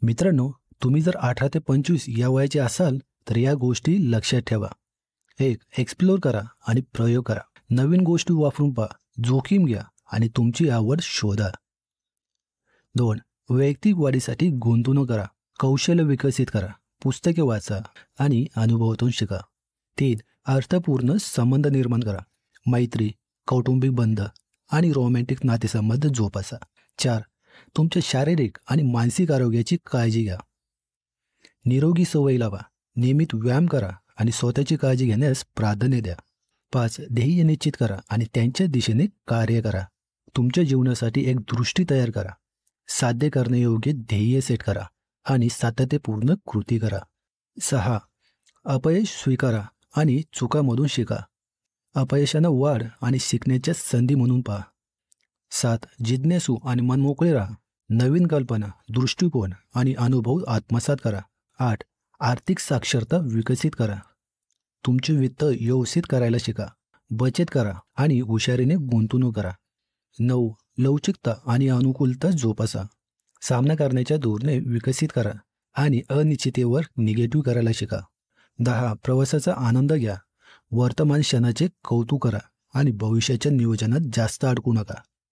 मित्रांनो, तुम्ही जर 18 ते 25 या वयाचे असाल तर या गोष्टी लक्षात ठेवा. 1. एक्सप्लोर करा आणि प्रयोग करा. नवीन गोष्टी वापरून पहा, जोखीम घ्या आणि तुमची आवड शोधा. 2. वैयक्तिक वाढीसाठी गुंतवणूक करा. कौशल्य विकसित करा. पुस्तके वाचा आणि अनुभवातून शिका. 3. अर्थपूर्ण संबंध निर्माण करा. मैत्री, कौटुंबिक बंध आणि रोमॅन्टिक नातेसंबंध जोपासा. 4. तुमच्या शारीरिक आणि मानसिक आरोग्याची काळजी घ्या. निरोगी सवयी लावा. नियमित व्यायाम करा आणि स्वतःची काळजी घेण्यास प्राधान्य द्या. 5. ध्येय निश्चित करा आणि त्यांच्या दिशेने कार्य करा. तुमच्या जीवनासाठी एक दृष्टी तयार करा. साध्य करण्यायोग्य ध्येय सेट करा आणि सातत्यपूर्ण कृती करा. 6. अपयश स्वीकारा आणि चुकांमधून शिका. अपयशानं वाढ आणि शिकण्याच्या संधी म्हणून पहा. 7. जिज्ञासू आणि मनमोकळे राहा. नवीन कल्पना, दृष्टिकोन आणि अनुभव आत्मसात करा. 8. आर्थिक साक्षरता विकसित करा. तुमचे वित्त व्यवस्थित करायला शिका. बचत करा आणि हुशारीने गुंतवणूक करा. 9. लवचिकता आणि अनुकूलता जोपासा. सामना करण्याच्या धोरणे विकसित करा आणि अनिश्चिततेवर निगेटिव्ह करायला शिका. 10. प्रवासाचा आनंद घ्या. वर्तमान क्षणाचे कौतुक करा आणि भविष्याच्या नियोजनात जास्त अडकू नका.